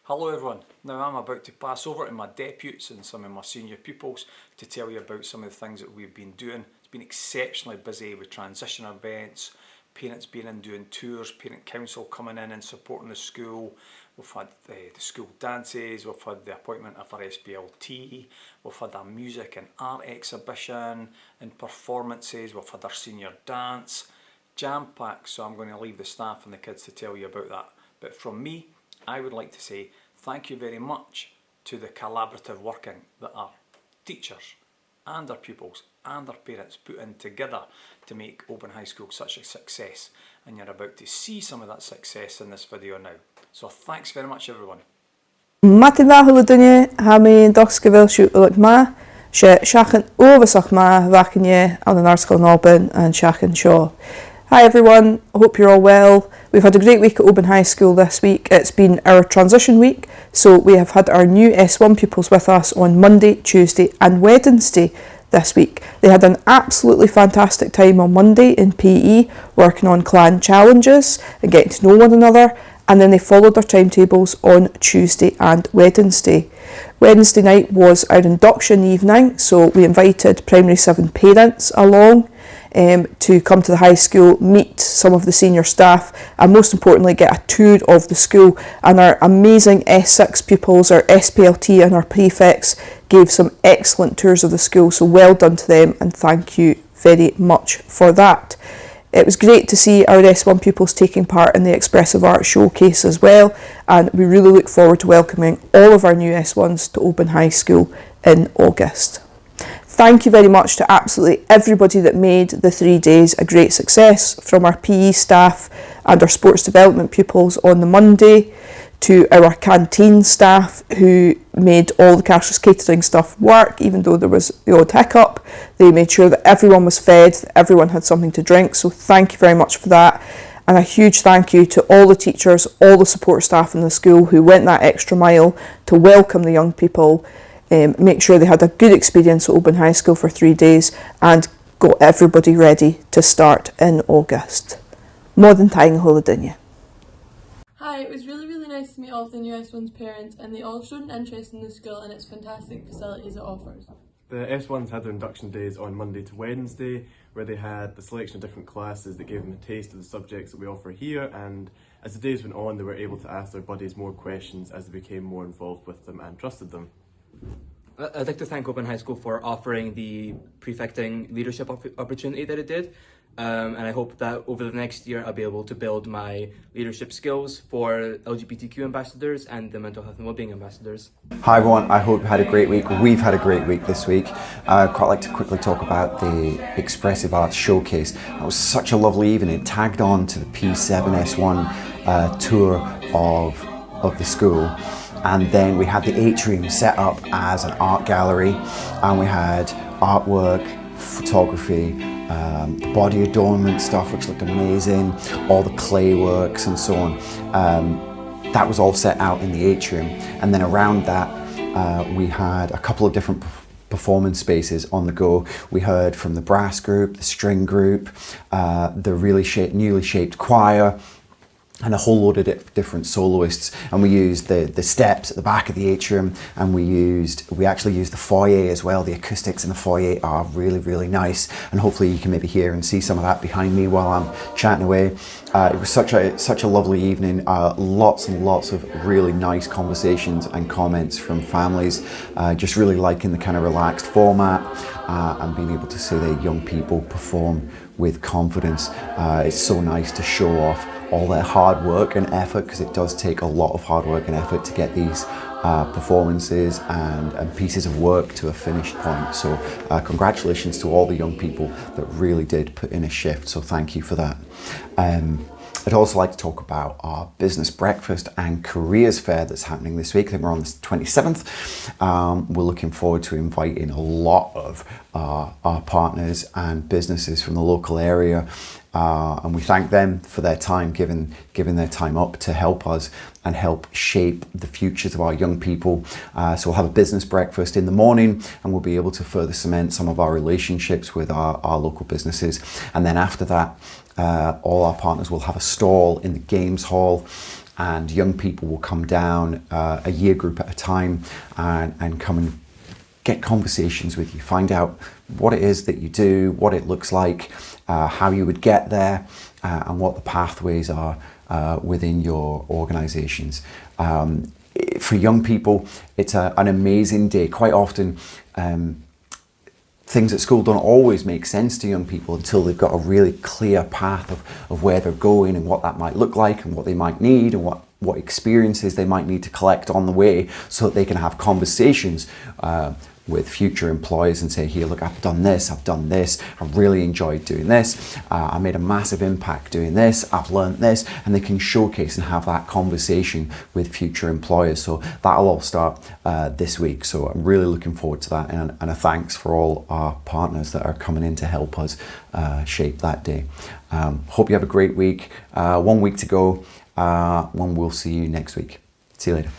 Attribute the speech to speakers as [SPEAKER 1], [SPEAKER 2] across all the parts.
[SPEAKER 1] Hello everyone, now I'm about to pass over to my deputies and some of my senior pupils to tell you about some of the things that we've been doing. It's been exceptionally busy with transition events, parents being in doing tours, parent council coming in and supporting the school. We've had the school dances, we've had the appointment of our SPLT, we've had our music and art exhibition and performances, we've had our senior dance, jam-packed, so I'm going to leave the staff and the kids to tell you about that. But from me, I would like to say thank you very much to the collaborative working that our teachers and our pupils and our parents put in together to make Oban High School such a success, and you're about to see some of that success in this video now. So thanks very much everyone.
[SPEAKER 2] Mati dda hwyl y dynie, ha mi dosgyfel siw ylyg ma, she siachan oversach ma vacan ye on an article in Oban and siachan Shaw. Hi everyone, I hope you're all well. We've had a great week at Oban High School this week. It's been our transition week, so we have had our new S1 pupils with us on Monday, Tuesday and Wednesday this week. They had an absolutely fantastic time on Monday in PE, working on clan challenges and getting to know one another, and then they followed their timetables on Tuesday and Wednesday. Wednesday night was our induction evening, so we invited Primary 7 parents along to come to the high school, meet some of the senior staff, and most importantly get a tour of the school. And our amazing S6 pupils, our SPLT and our prefects gave some excellent tours of the school, so well done to them and thank you very much for that. It was great to see our S1 pupils taking part in the Expressive Art Showcase as well, and we really look forward to welcoming all of our new S1s to Oban High School in August. Thank you very much to absolutely everybody that made the 3 days a great success, from our PE staff and our sports development pupils on the Monday, to our canteen staff who made all the cashless catering stuff work, even though there was the odd hiccup. They made sure that everyone was fed, that everyone had something to drink, so thank you very much for that. And a huge thank you to all the teachers, all the support staff in the school who went that extra mile to welcome the young people, make sure they had a good experience at Oban High School for 3 days and got everybody ready to start in August. Modern Tying Holiday.
[SPEAKER 3] Hi, it was really nice to meet all of the new S1's parents, and they all showed an interest in the school and its fantastic facilities it offers.
[SPEAKER 4] The S1s had their induction days on Monday to Wednesday, where they had the selection of different classes that gave them a taste of the subjects that we offer here, and as the days went on they were able to ask their buddies more questions as they became more involved with them and trusted them.
[SPEAKER 5] I'd like to thank Oban High School for offering the prefecting leadership opportunity that it did. And I hope that over the next year I'll be able to build my leadership skills for LGBTQ ambassadors and the mental health and wellbeing ambassadors.
[SPEAKER 6] Hi everyone, I hope you had a great week. We've had a great week this week. I'd quite like to quickly talk about the Expressive Arts Showcase. That was such a lovely evening. It tagged on to the P7S1 tour of the school. And then we had the atrium set up as an art gallery, and we had artwork, photography, the body adornment stuff which looked amazing, all the clay works and so on. That was all set out in the atrium, and then around that we had a couple of different performance spaces on the go. We heard from the brass group, the string group, the newly shaped choir, and a whole load of different soloists, and we used the steps at the back of the atrium, and we actually used the foyer as well. The acoustics in the foyer are really nice, and hopefully you can maybe hear and see some of that behind me while I'm chatting away. It was such a lovely evening. Lots and lots of really nice conversations and comments from families, just really liking the kind of relaxed format and being able to see their young people perform with confidence. It's so nice to show off all their hard work and effort, because it does take a lot of hard work and effort to get these performances and pieces of work to a finished point. So congratulations to all the young people that really did put in a shift, so thank you for that. I'd also like to talk about our business breakfast and careers fair that's happening this week. I think we're on the 27th. We're looking forward to inviting a lot of our partners and businesses from the local area, and we thank them for their time, giving their time up to help us and help shape the futures of our young people. So we'll have a business breakfast in the morning, and we'll be able to further cement some of our relationships with our local businesses. And then after that, all our partners will have a stall in the games hall and young people will come down a year group at a time and come and get conversations with you, find out what it is that you do, what it looks like, how you would get there, and what the pathways are within your organisations. For young people, it's an amazing day. Quite often, things at school don't always make sense to young people until they've got a really clear path of where they're going and what that might look like and what they might need and what experiences they might need to collect on the way, so that they can have conversations with future employers and say, here, look, I've done this, I really enjoyed doing this, I made a massive impact doing this, I've learned this, and they can showcase and have that conversation with future employers. So that'll all start this week. So I'm really looking forward to that, and a thanks for all our partners that are coming in to help us shape that day. Hope you have a great week. 1 week to go, and we'll see you next week. See you later.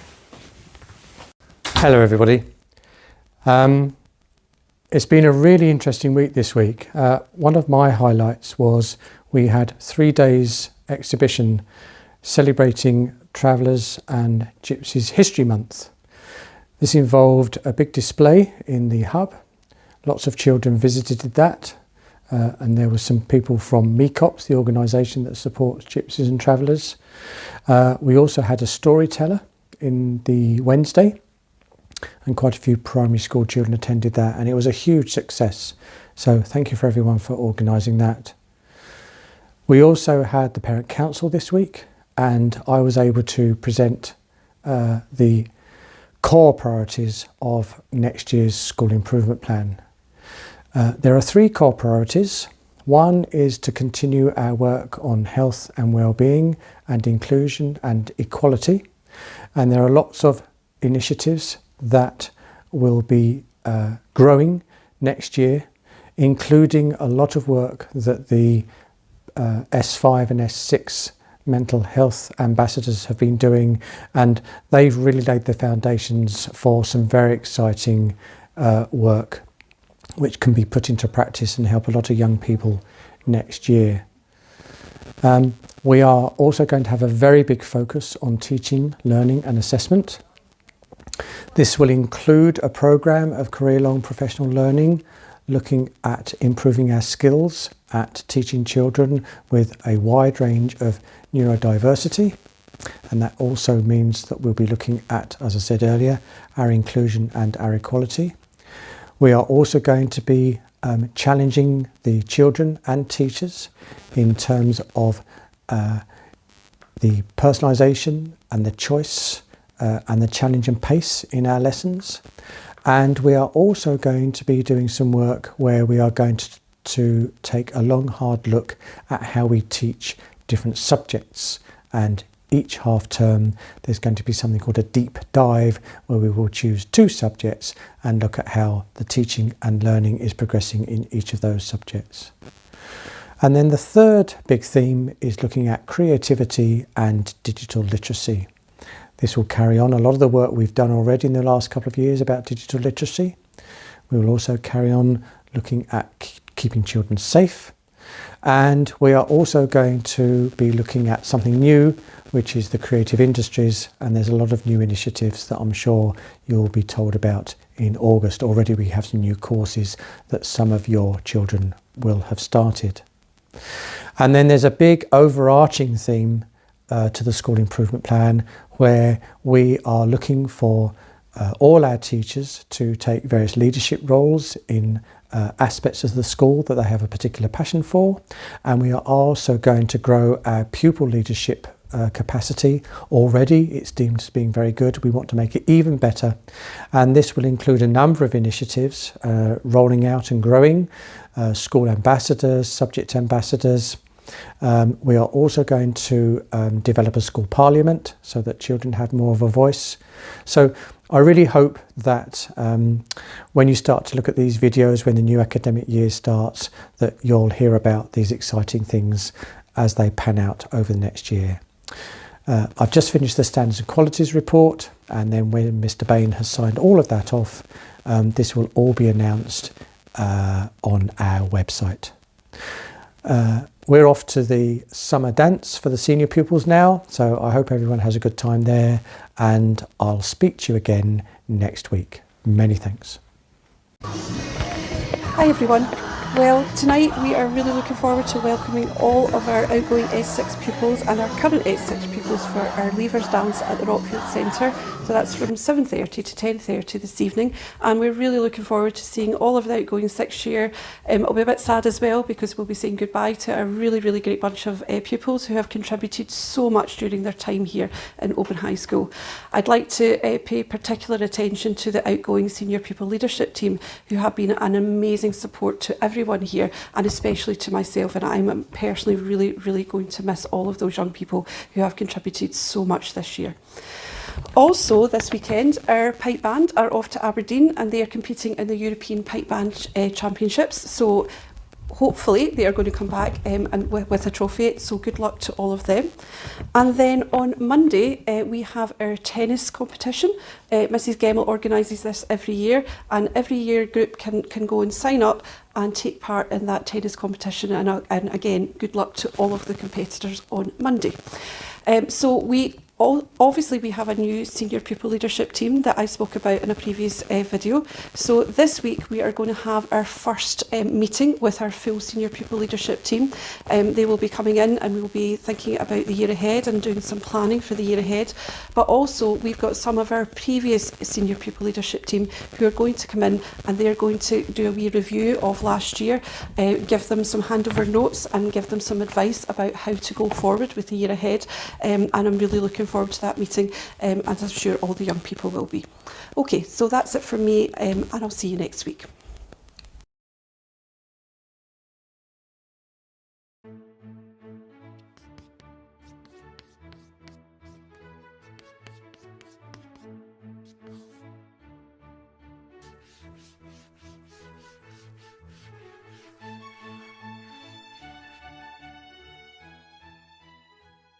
[SPEAKER 7] Hello everybody. It's been a really interesting week this week. One of my highlights was we had 3 days exhibition celebrating Travellers and Gypsies History Month. This involved a big display in the hub. Lots of children visited that, and there were some people from MECOPS, the organisation that supports Gypsies and Travellers. We also had a storyteller in the Wednesday, and quite a few primary school children attended that, and it was a huge success. So thank you for everyone for organising that. We also had the Parent Council this week, and I was able to present the core priorities of next year's school improvement plan. There are 3 core priorities. One is to continue our work on health and well-being and inclusion and equality, and there are lots of initiatives that will be growing next year, including a lot of work that the S5 and S6 mental health ambassadors have been doing, and they've really laid the foundations for some very exciting work which can be put into practice and help a lot of young people next year. We are also going to have a very big focus on teaching, learning and assessment. This will include a programme of career-long professional learning, looking at improving our skills at teaching children with a wide range of neurodiversity. And that also means that we'll be looking at, as I said earlier, our inclusion and our equality. We are also going to be challenging the children and teachers in terms of the personalisation and the choice and the challenge and pace in our lessons. And we are also going to be doing some work where we are going to take a long, hard look at how we teach different subjects. And each half term, there's going to be something called a deep dive, where we will choose 2 subjects and look at how the teaching and learning is progressing in each of those subjects. And then the third big theme is looking at creativity and digital literacy. This will carry on a lot of the work we've done already in the last couple of years about digital literacy. We will also carry on looking at keeping children safe. And we are also going to be looking at something new, which is the creative industries. And there's a lot of new initiatives that I'm sure you'll be told about in August. Already we have some new courses that some of your children will have started. And then there's a big overarching theme to the school improvement plan, where we are looking for all our teachers to take various leadership roles in aspects of the school that they have a particular passion for, and we are also going to grow our pupil leadership capacity. Already it's deemed as being very good. We want to make it even better, and this will include a number of initiatives rolling out and growing, school ambassadors, subject ambassadors. We are also going to develop a school parliament so that children have more of a voice. So I really hope that when you start to look at these videos, when the new academic year starts, that you'll hear about these exciting things as they pan out over the next year. I've just finished the Standards and Qualities report, and then when Mr. Bain has signed all of that off, this will all be announced on our website. We're off to the summer dance for the senior pupils now, so I hope everyone has a good time there, and I'll speak to you again next week. Many thanks.
[SPEAKER 8] Hi everyone. Well, tonight we are really looking forward to welcoming all of our outgoing S6 pupils and our current S6 pupils for our Leavers dance at the Rockfield Centre. So that's from 7:30 to 10:30 this evening, and we're really looking forward to seeing all of the outgoing 6th year. It'll be a bit sad as well because we'll be saying goodbye to a really great bunch of pupils who have contributed so much during their time here in Oban High School. I'd like to pay particular attention to the outgoing senior pupil leadership team, who have been an amazing support to everyone here, and especially to myself, and I'm personally really going to miss all of those young people who have contributed so much this year. Also, this weekend, our pipe band are off to Aberdeen, and they are competing in the European Pipe Band Championships. So hopefully they are going to come back and with a trophy, so good luck to all of them. And then on Monday we have our tennis competition. Mrs Gemmell organises this every year, and every year group can go and sign up and take part in that tennis competition, and again, good luck to all of the competitors on Monday. Obviously we have a new senior pupil leadership team that I spoke about in a previous video. So this week we are going to have our first meeting with our full senior pupil leadership team. They will be coming in, and we will be thinking about the year ahead and doing some planning for the year ahead. But also we've got some of our previous senior pupil leadership team who are going to come in, and they're going to do a wee review of last year, give them some handover notes and give them some advice about how to go forward with the year ahead. And I'm really looking forward to that meeting, and I'm sure all the young people will be. Okay, so that's it from me, and I'll see you next week.